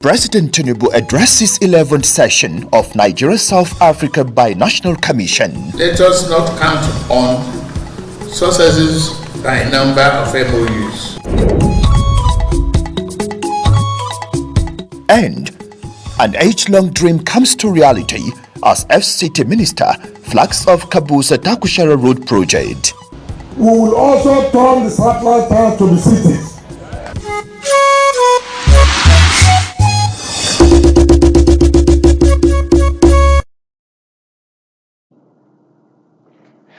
President Tinubu addresses 11th session of Nigeria-South Africa Binational Commission. Let us not count on successes by number of MOUs. And an age-long dream comes to reality as FCT Minister flags off Kabusa Takushara Road project. We will also turn the satellite town to the cities.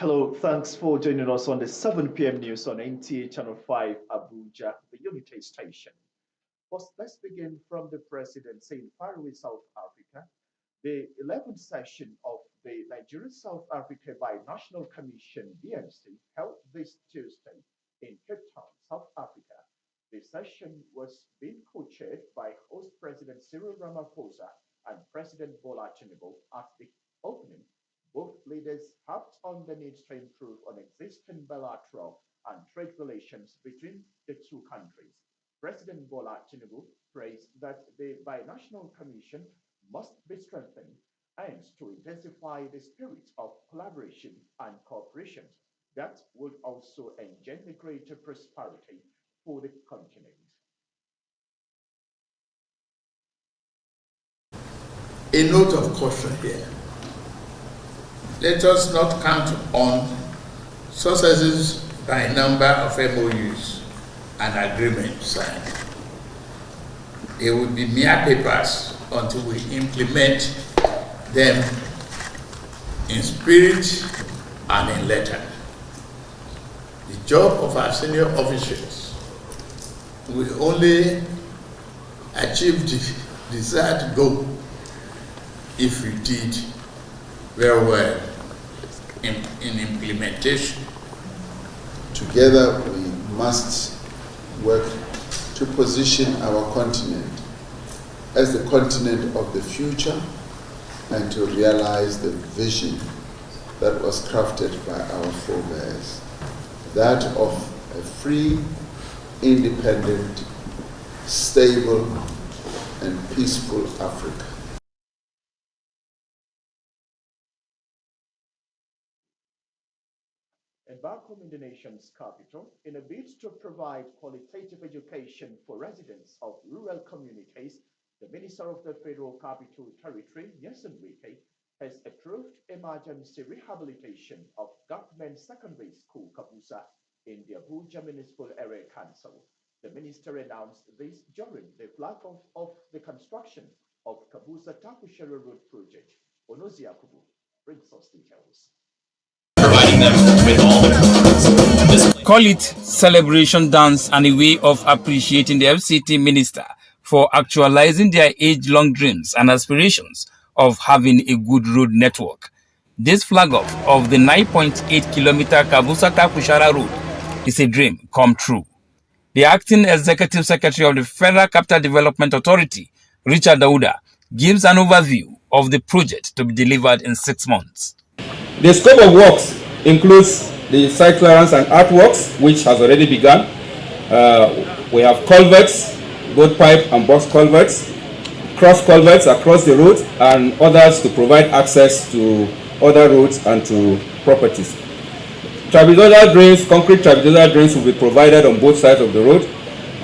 Hello, thanks for joining us on the 7 p.m. news on NTA Channel 5 Abuja, the Unity Station. First, let's begin from the presidency in Faroe, South Africa. The 11th session of the Nigeria-South Africa Binational Commission, BNC, held this Tuesday in Cape Town, South Africa. The session was being co-chaired by host President Cyril Ramaphosa and President Bola Tinubu. At the opening, both leaders harped on the need to improve on existing bilateral and trade relations between the two countries. President Bola Tinubu praised that the Binational Commission must be strengthened and to intensify the spirit of collaboration and cooperation that would also engender greater prosperity for the continent. A note of caution here. Let us not count on successes by number of MOUs and agreements signed. They will be mere papers until we implement them in spirit and in letter. The job of our senior officials will only achieve the desired goal if we did very well in implementation. Together we must work to position our continent as the continent of the future and to realize the vision that was crafted by our forebears, that of a free, independent, stable, and peaceful Africa. And back home in the nation's capital, in a bid to provide qualitative education for residents of rural communities, the Minister of the Federal Capital Territory, Nyesom Wike, has approved emergency rehabilitation of Government Secondary School Kabusa in the Abuja Municipal Area Council. The minister announced this during the flag off of the construction of Kabusa Takushara Road project. Onozi Akubu brings us details. Them with all the call it celebration dance and a way of appreciating the FCT minister for actualizing their age-long dreams and aspirations of having a good road network. This flag off of the 9.8-kilometer Kabusa Takushara Road is a dream come true. The acting executive secretary of the Federal Capital Development Authority, Richard Dauda, gives an overview of the project to be delivered in 6 months. The scope of works includes the site clearance and earthworks, which has already begun. We have culverts, both pipe and box culverts, cross culverts across the road, and others to provide access to other roads and to properties. Trapezoidal drains, concrete trapezoidal drains will be provided on both sides of the road.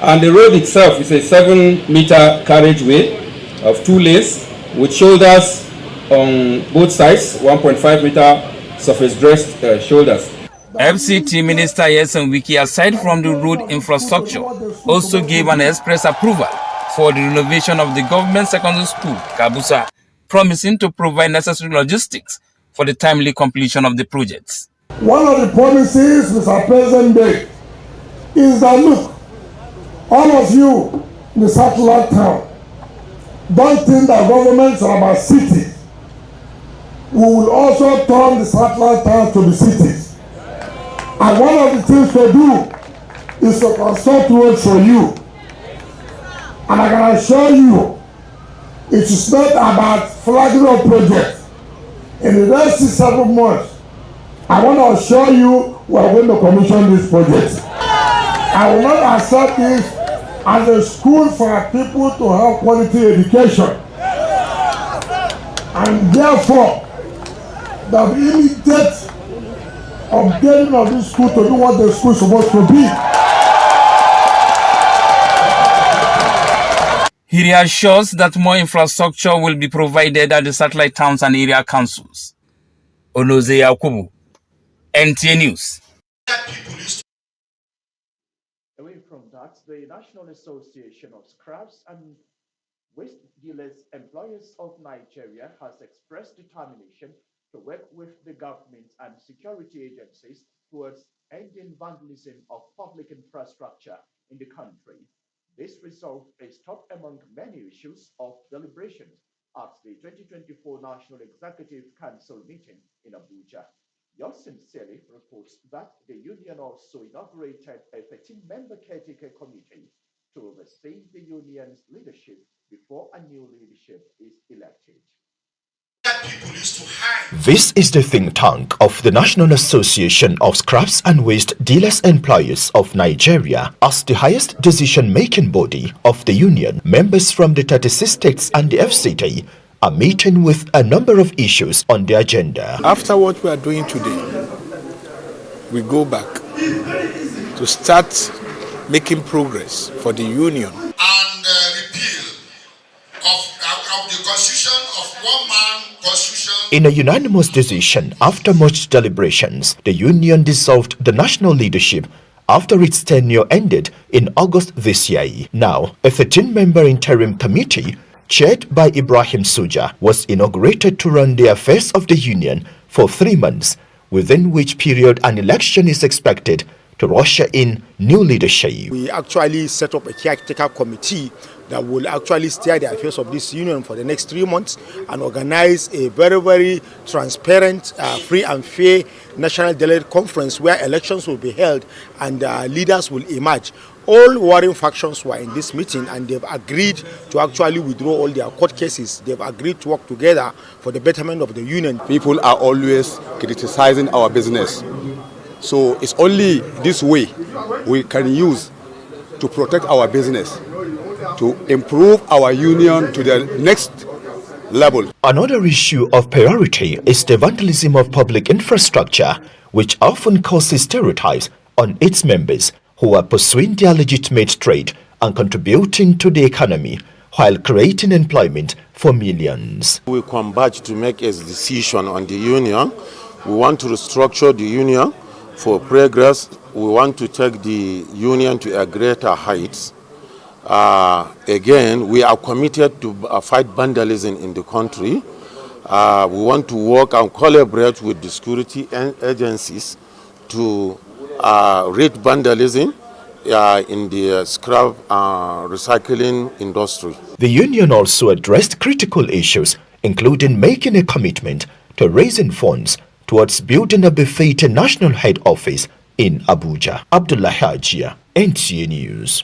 And the road itself is a 7-meter carriageway of 2 lanes with shoulders on both sides, 1.5-meter surface-dressed shoulders. FCT Minister Nyesom Wike, aside from the road infrastructure, also gave an express approval for the renovation of the government secondary school, Kabusa, promising to provide necessary logistics for the timely completion of the projects. One of the promises Mr. President made is that, look, all of you in the satellite town, don't think that governments are about cities. We will also turn the satellite town to the cities. And one of the things to do is to construct roads for you. And I can assure you, it is not about flagging up projects. In the next 6-7 months, I want to assure you we are going to commission this project. I will not accept this as a school for our people to have quality education. And therefore, the immediate upgrading of this school to do what the school is supposed to be. He reassures that more infrastructure will be provided at the satellite towns and area councils. Onoze Yakubu, NTA News. Away from that, the National Association of Scraps and Waste Dealers Employers of Nigeria has expressed determination to work with the government and security agencies towards ending vandalism of public infrastructure in the country. This resolve is top among many issues of deliberation at the 2024 National Executive Council meeting in Abuja. Yours sincerely reports that the union also inaugurated a 13-member caretaker committee to oversee the union's leadership before a new leadership is elected. This is the think tank of the National Association of Scraps and Waste Dealers Employers of Nigeria. As the highest decision-making body of the union, members from the 36 states and the FCT are meeting with a number of issues on the agenda. After what we are doing today, we go back to start making progress for the union. And repeal of the constitution of one-man constitution. In a unanimous decision, after much deliberations, the union dissolved the national leadership after its tenure ended in August this year. Now, a 13-member interim committee chaired by Ibrahim Suja was inaugurated to run the affairs of the union for 3 months, within which period an election is expected to usher in new leadership. We actually set up a caretaker committee that will actually steer the affairs of this union for the next 3 months and organize a very, very transparent, free and fair national delegate conference where elections will be held and leaders will emerge. All warring factions were in this meeting and they've agreed to actually withdraw all their court cases. They've agreed to work together for the betterment of the union. People are always criticizing our business. So it's only this way we can use to protect our business, to improve our union to the next level. Another issue of priority is the vandalism of public infrastructure, which often causes stereotypes on its members who are pursuing their legitimate trade and contributing to the economy while creating employment for millions. We come back to make a decision on the union. We want to restructure the union for progress. We want to take the union to a greater heights. Again, we are committed to fight vandalism in the country. We want to work and collaborate with the security agencies to rate vandalism in the scrap recycling industry. The union also addressed critical issues, including making a commitment to raising funds towards building a befitting national head office in Abuja. Abdullah Hajia, NTA News.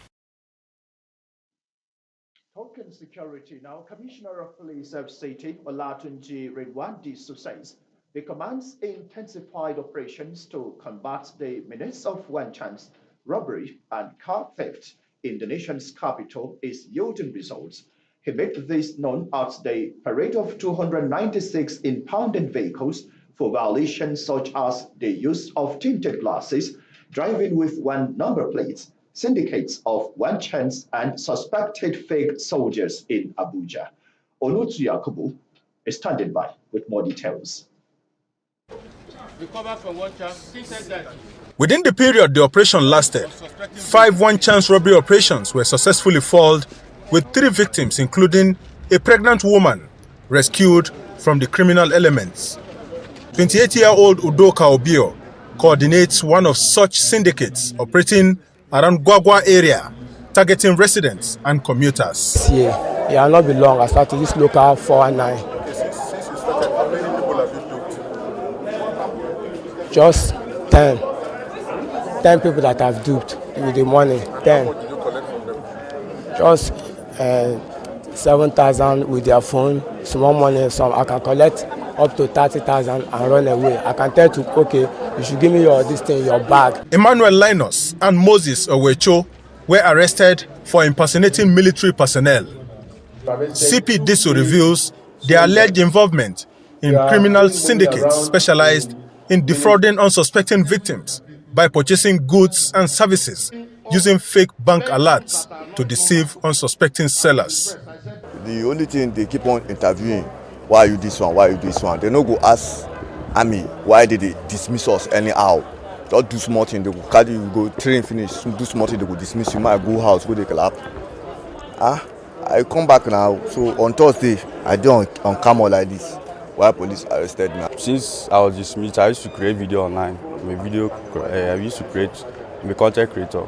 Token security now. Commissioner of Police FCT Olatunji Redwandi says the command's intensified operations to combat the menace of one-chance robbery and car theft in the nation's capital is yielding results. He made this known at the parade of 296 impounded vehicles for violations such as the use of tinted glasses, driving with one number plates, syndicates of one-chance and suspected fake soldiers in Abuja. Onutu Yakubu is standing by with more details. Within the period the operation lasted, 5 one-chance robbery operations were successfully foiled, with 3 victims, including a pregnant woman, rescued from the criminal elements. 28-year-old Udoka Obio coordinates one of such syndicates operating around Gwagwa area, targeting residents and commuters. It will not be long. I started this local 419. Just 10 people that I've duped with the money. 10. Just 7,000 with their phone, small money. Some I can collect up to 30,000 and run away. I can tell to, okay, you should give me your bag. Emmanuel Linus and Moses Owecho were arrested for impersonating military personnel. CP Diso reveals their alleged involvement in criminal syndicates specialized in defrauding unsuspecting victims by purchasing goods and services using fake bank alerts to deceive unsuspecting sellers. The only thing they keep on interviewing, why you this one, why you this one. They no go ask army why did they dismiss us anyhow. Just do small thing, they go carry you, go train finish, do small thing, they go dismiss you, might go house, go they clap. I come back now, so on Thursday, I do on camera like this, while police arrested me. Since I was dismissed, I used to create video online. I used to create, I'm a content creator.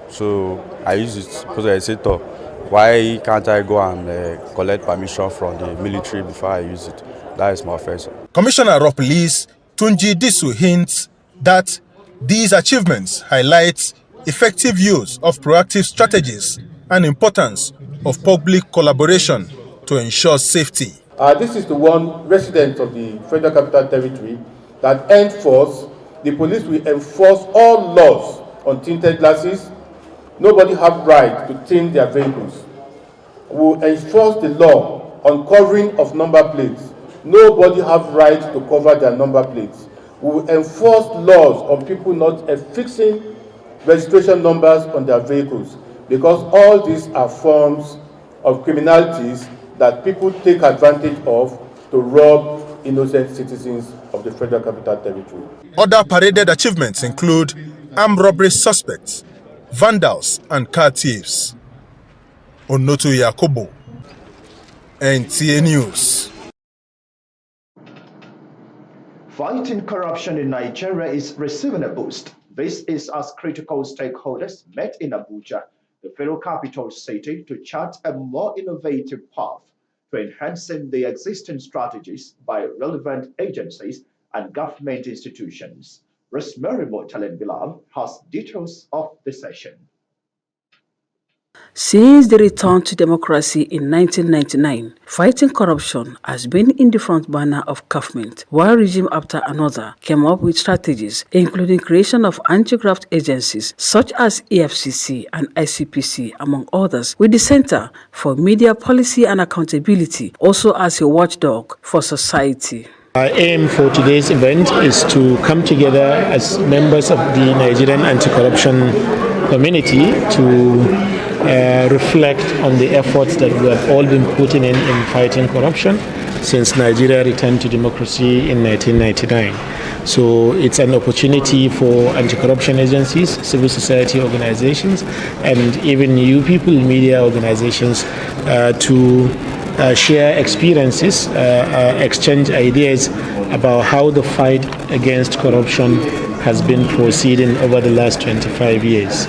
So I use it because I said, why can't I go and collect permission from the military before I use it? That is my offense. Commissioner of Police Tunji Disu hints that these achievements highlight effective use of proactive strategies and importance of public collaboration to ensure safety. This is the one resident of the Federal Capital Territory that henceforth the police will enforce all laws on tinted glasses. Nobody have right to tint their vehicles. We will enforce the law on covering of number plates. Nobody have right to cover their number plates. We will enforce laws on people not affixing registration numbers on their vehicles, because all these are forms of criminalities that people take advantage of to rob innocent citizens of the Federal Capital Territory. Other paraded achievements include armed robbery suspects, vandals, and car thieves. Onoto Yakobo, NTA News. Fighting corruption in Nigeria is receiving a boost. This is as critical stakeholders met in Abuja, the federal capital city, to chart a more innovative path to enhancing the existing strategies by relevant agencies and government institutions. Rosemary Motalem Bilal has details of the session. Since the return to democracy in 1999, fighting corruption has been in the front burner of government. One regime after another came up with strategies, including creation of anti-graft agencies such as EFCC and ICPC, among others, with the Center for Media Policy and Accountability also as a watchdog for society. Our aim for today's event is to come together as members of the Nigerian anti-corruption community to reflect on the efforts that we have all been putting in fighting corruption since Nigeria returned to democracy in 1999. So it's an opportunity for anti-corruption agencies, civil society organizations, and even you people, media organizations, to share experiences, exchange ideas about how the fight against corruption has been proceeding over the last 25 years.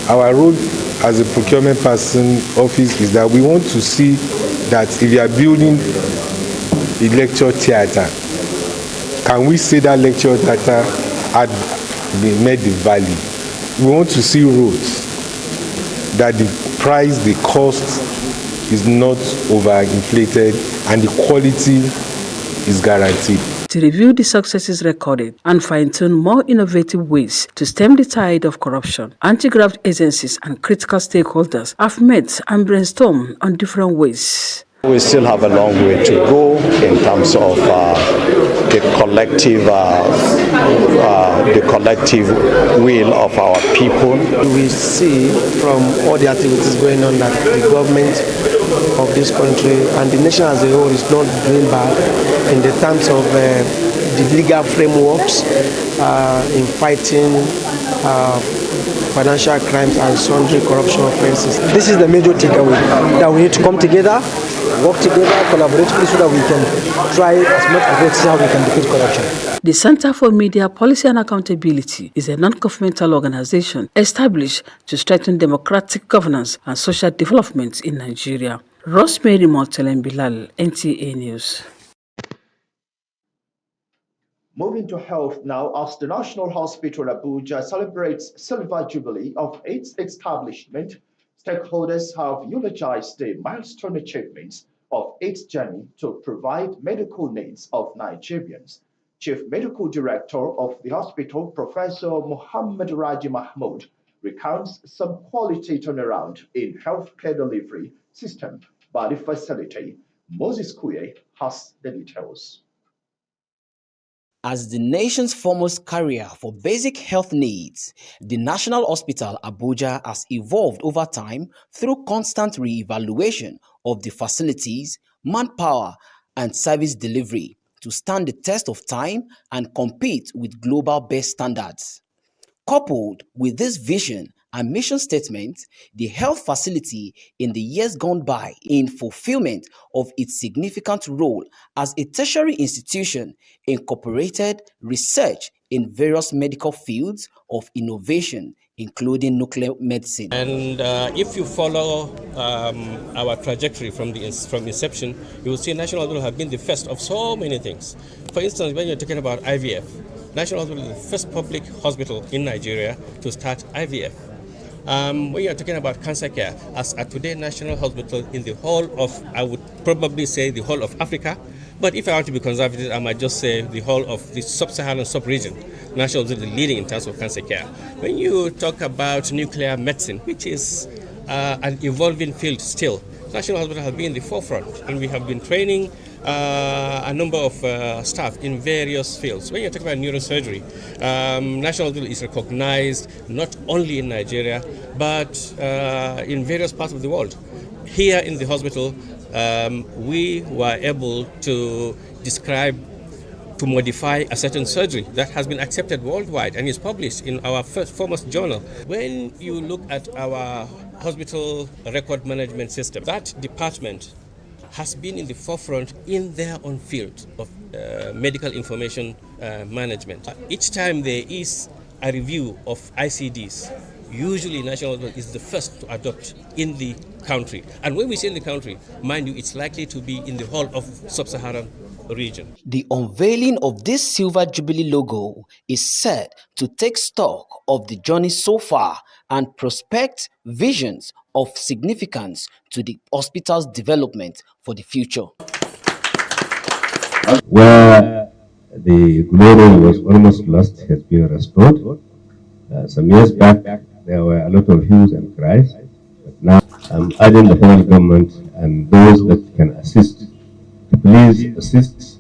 Our role as a procurement person office is that we want to see that if you are building a lecture theatre, can we say that lecture theatre had been made the value? We want to see roads, that the price, the cost is not overinflated and the quality is guaranteed. To review the successes recorded and fine-tune more innovative ways to stem the tide of corruption, anti-graft agencies and critical stakeholders have met and brainstormed on different ways. We still have a long way to go in terms of the collective will of our people. We see from all the activities going on that the government of this country and the nation as a whole is not doing bad in the terms of the legal frameworks in fighting financial crimes and sundry corruption offenses. This is the major takeaway, that we need to come together, work together, collaboratively, so that we can try as much as possible how we can defeat corruption. The Center for Media Policy and Accountability is a non-governmental organization established to strengthen democratic governance and social development in Nigeria. Rosemary Motalem Bilal, NTA News. Moving to health now, as the National Hospital Abuja celebrates Silver Jubilee of its establishment, stakeholders have eulogized the milestone achievements of its journey to provide medical needs of Nigerians. Chief Medical Director of the hospital, Professor Muhammad Raji Mahmood, recounts some quality turnaround in healthcare delivery system by the facility. Moses Kuye has the details. As the nation's foremost carrier for basic health needs, the National Hospital Abuja has evolved over time through constant re-evaluation of the facilities, manpower, and service delivery to stand the test of time and compete with global best standards. Coupled with this vision and mission statement, the health facility in the years gone by in fulfillment of its significant role as a tertiary institution incorporated research in various medical fields of innovation, including nuclear medicine. And if you follow our trajectory from inception, you will see National Hospital have been the first of so many things. For instance, when you're talking about IVF, National Hospital is the first public hospital in Nigeria to start IVF. When you're talking about cancer care, as at today, National Hospital in the whole of, I would probably say the whole of Africa, but if I want to be conservative, I might just say the whole of the sub-Saharan sub-region. National Hospital is leading in terms of cancer care. When you talk about nuclear medicine, which is an evolving field still, National Hospital has been in the forefront, and we have been training a number of staff in various fields. When you talk about neurosurgery, National Hospital is recognized not only in Nigeria, but in various parts of the world. Here in the hospital, we were able to to modify a certain surgery that has been accepted worldwide and is published in our foremost journal. When you look at our hospital record management system, that department has been in the forefront in their own field of medical information management. Each time there is a review of ICDs, usually National Hospital is the first to adopt in the country. And when we say in the country, mind you, it's likely to be in the whole of sub-Saharan region. The unveiling of this Silver Jubilee logo is set to take stock of the journey so far and prospect visions of significance to the hospital's development for the future. Where the glory was almost lost has been restored. Some years back, there were a lot of hues and cries, but now I'm urging the federal government and those that can assist to please assist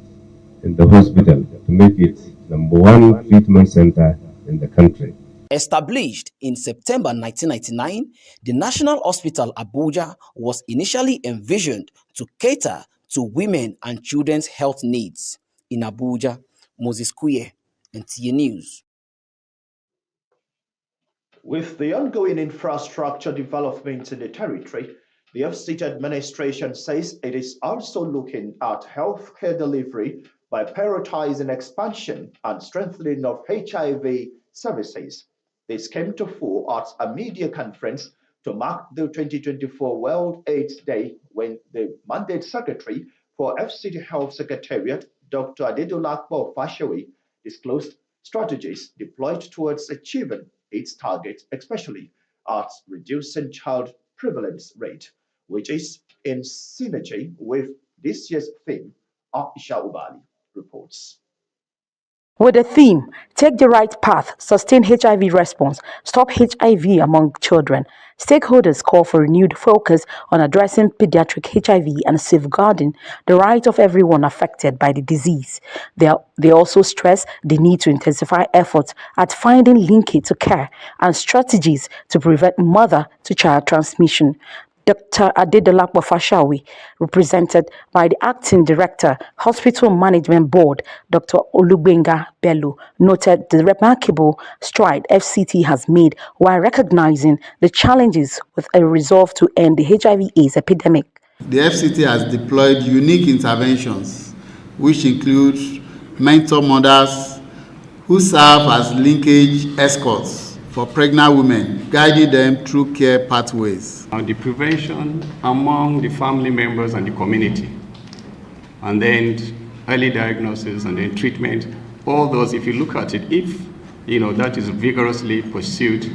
in the hospital to make it #1 treatment center in the country. Established in September 1999, the National Hospital Abuja was initially envisioned to cater to women and children's health needs. In Abuja, Moses Kuye, NTA News. With the ongoing infrastructure development in the territory, the FCT administration says it is also looking at healthcare delivery by prioritizing expansion and strengthening of HIV services. This came to fore at a media conference to mark the 2024 World AIDS Day when the Mandate Secretary for FCT Health Secretariat, Dr. Adedolakbo Fashawi, disclosed strategies deployed towards achieving its targets, especially at reducing child prevalence rate, which is in synergy with this year's theme. Aisha Ubali reports. With the theme, Take the Right Path, Sustain HIV Response, Stop HIV Among Children, stakeholders call for renewed focus on addressing pediatric HIV and safeguarding the right of everyone affected by the disease. They also stress the need to intensify efforts at finding linkage to care and strategies to prevent mother-to-child transmission. Dr. Adedolakbo Fashawi, represented by the Acting Director, Hospital Management Board, Dr. Olugbenga Bello, noted the remarkable stride FCT has made while recognizing the challenges with a resolve to end the HIV/AIDS epidemic. The FCT has deployed unique interventions, which include mentor mothers who serve as linkage escorts for pregnant women, guiding them through care pathways. The prevention among the family members and the community, and then early diagnosis and then treatment, all those, if you look at it, if that is vigorously pursued,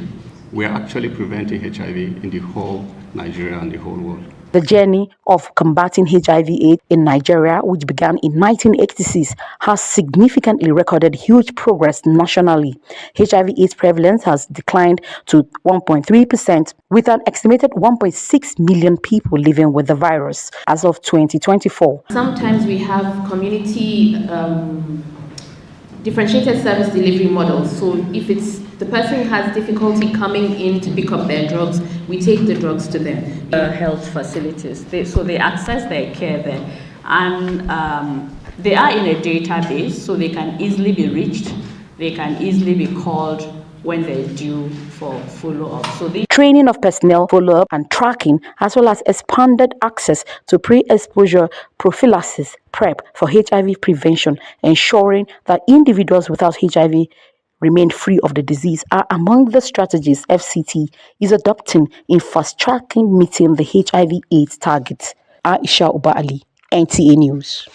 we are actually preventing HIV in the whole Nigeria and the whole world. The journey of combating HIV/AIDS in Nigeria, which began in 1986, has significantly recorded huge progress nationally. HIV/AIDS prevalence has declined to 1.3%, with an estimated 1.6 million people living with the virus as of 2024. Sometimes we have community differentiated service delivery models. So if it's the person has difficulty coming in to pick up their drugs, we take the drugs to them. Health facilities, so they access their care there, and they are in a database, so they can easily be reached, they can easily be called when they're due for follow-up. So training of personnel, follow-up and tracking, as well as expanded access to pre-exposure prophylaxis PrEP for HIV prevention, ensuring that individuals without HIV remain free of the disease, are among the strategies FCT is adopting in fast-tracking meeting the HIV/AIDS targets. Aisha Uba Ali, NTA News.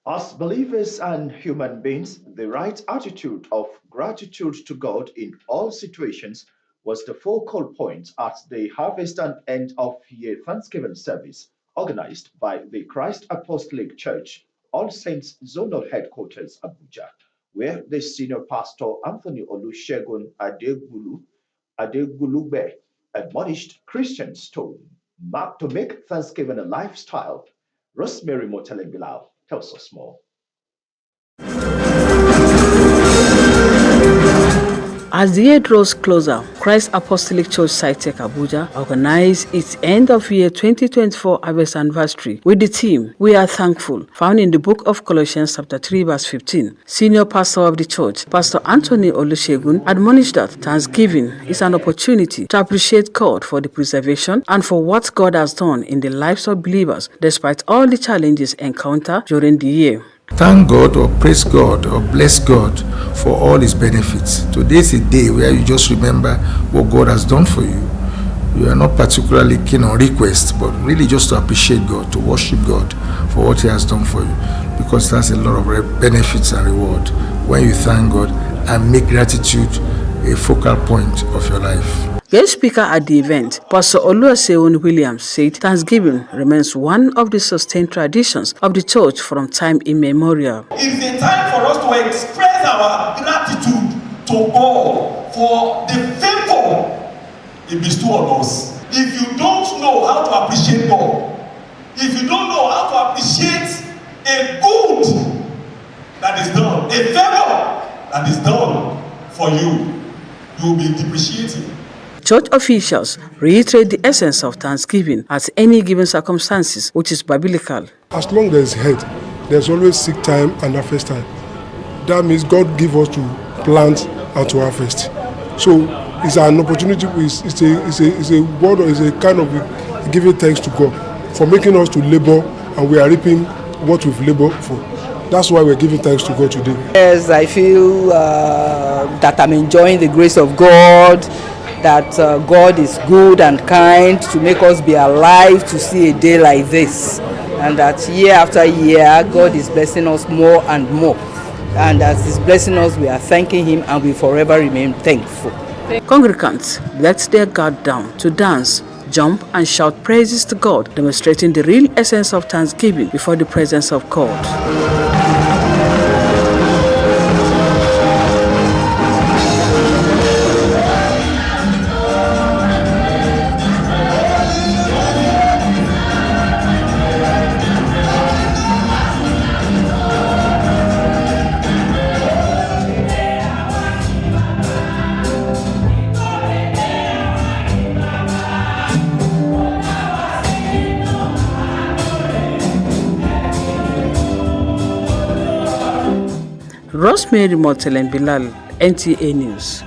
As believers and human beings, the right attitude of gratitude to God in all situations was the focal point at the Harvest and End of Year Thanksgiving service organized by the Christ Apostolic Church, All Saints Zonal Headquarters, Abuja, where the senior pastor Anthony Olusegun Adegulube admonished Christians to make Thanksgiving a lifestyle. Rosemary Motele Bilal tells us more. As the year draws closer, Christ Apostolic Church Sitec Abuja organized its end of year 2024 harvest anniversary with the theme "We are thankful," found in the book of Colossians chapter 3 verse 15. Senior pastor of the church, Pastor Anthony Olusegun, admonished that Thanksgiving is an opportunity to appreciate God for the preservation and for what God has done in the lives of believers despite all the challenges encountered during the year. Thank God or praise God or bless God for all his benefits. Today is a day where you just remember what God has done for you. You are not particularly keen on requests, but really just to appreciate God, to worship God for what he has done for you, because that's a lot of benefits and reward when you thank God and make gratitude a focal point of your life. Guest speaker at the event, Pastor Olusegun Williams, said Thanksgiving remains one of the sustained traditions of the church from time immemorial. It's a time for us to express our gratitude to God for the favor he bestowed on us. If you don't know how to appreciate God, if you don't know how to appreciate a good that is done, a favor that is done for you, you will be depreciating. Church officials reiterate the essence of Thanksgiving at any given circumstances, which is biblical. As long as there's head, there's always sick time and harvest time. That means God gives us to plant and to harvest. So it's an opportunity, it's a word, or it's a kind of giving thanks to God for making us to labor, and we are reaping what we've labored for. That's why we're giving thanks to God today. Yes, I feel that I'm enjoying the grace of God, that God is good and kind to make us be alive to see a day like this, and that year after year God is blessing us more and more, and as He's blessing us, we are thanking Him and we forever remain thankful. Congregants let their guard down to dance, jump and shout praises to God, demonstrating the real essence of Thanksgiving before the presence of God. Rosemary Motele Bilal, NTA News.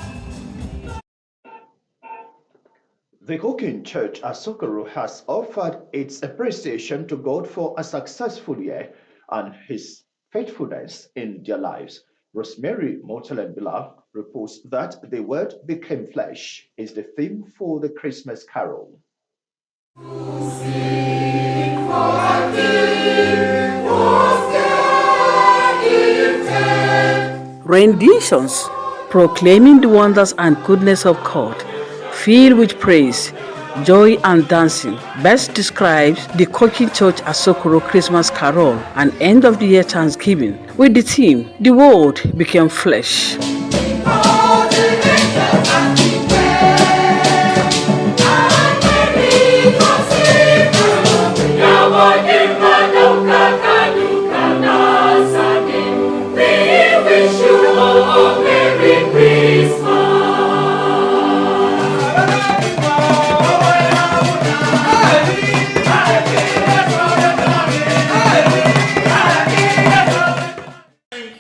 The Cooking Church Asokoro has offered its appreciation to God for a successful year and His faithfulness in their lives. Rosemary Motele Bilal reports that the Word became flesh is the theme for the Christmas carol. Renditions proclaiming the wonders and goodness of God filled with praise, joy and dancing, best describes the Kokin Church Asokoro Christmas Carol and end of the year Thanksgiving with the theme, The Word Became Flesh.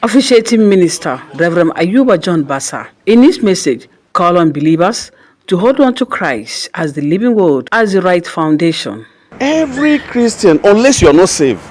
Officiating Minister Reverend Ayuba John Bassa, in his message, called on believers to hold on to Christ as the living word, as the right foundation. Every Christian, unless you are not saved,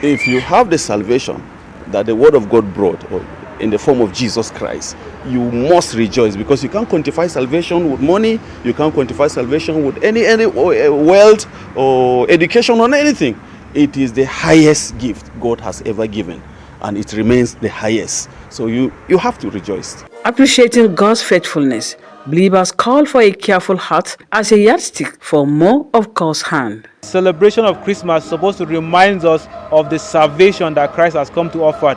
if you have the salvation that the word of God brought, or in the form of Jesus Christ, you must rejoice, because you can't quantify salvation with money, you can't quantify salvation with any wealth or education or anything. It is the highest gift God has ever given, and it remains the highest. So you have to rejoice. Appreciating God's faithfulness, believers call for a careful heart as a yardstick for more of God's hand. Celebration of Christmas is supposed to remind us of the salvation that Christ has come to offer.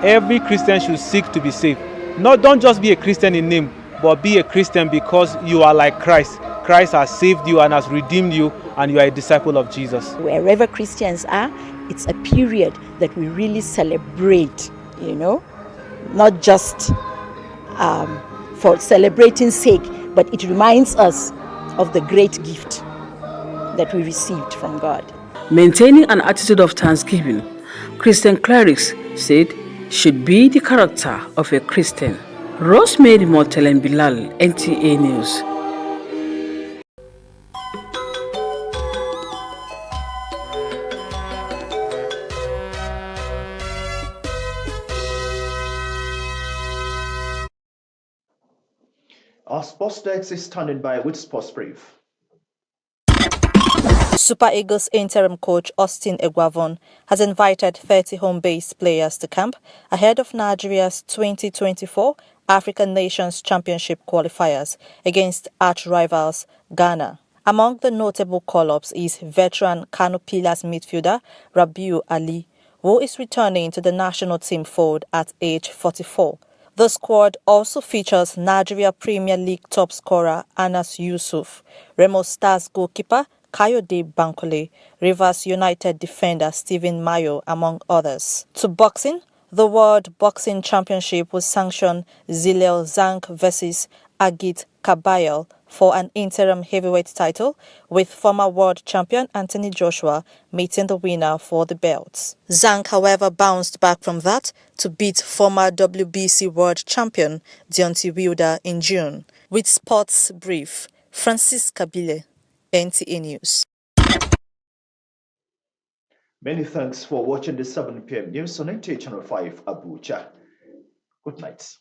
Every Christian should seek to be saved. Don't just be a Christian in name, but be a Christian because you are like Christ. Christ has saved you and has redeemed you, and you are a disciple of Jesus. Wherever Christians are, it's a period that we really celebrate, not just for celebrating sake, but it reminds us of the great gift that we received from God. Maintaining an attitude of thanksgiving, Christian clerics said, should be the character of a Christian. Rosemary Motel Bilal, NTA News. Our sports desk is standing by with sports brief. Super Eagles interim coach Austin Eguavon has invited 30 home-based players to camp ahead of Nigeria's 2024 African Nations Championship qualifiers against arch-rivals Ghana. Among the notable call-ups is veteran Kano Pillars midfielder Rabiu Ali, who is returning to the national team fold at age 44. The squad also features Nigeria Premier League top scorer Anas Yusuf, Remo Stars goalkeeper Kayode Bankole, Rivers United defender Stephen Mayo, among others. To boxing, the World Boxing Championship will sanction Zilel Zank versus Agit Kabayel for an interim heavyweight title, with former world champion Anthony Joshua meeting the winner for the belts. Zank, however, bounced back from that to beat former WBC world champion Deontay Wilder in June. With Sports Brief, Francis Kabile, NTA News. Many thanks for watching the 7 p.m. news on NTA Channel 5 Abuja. Good night.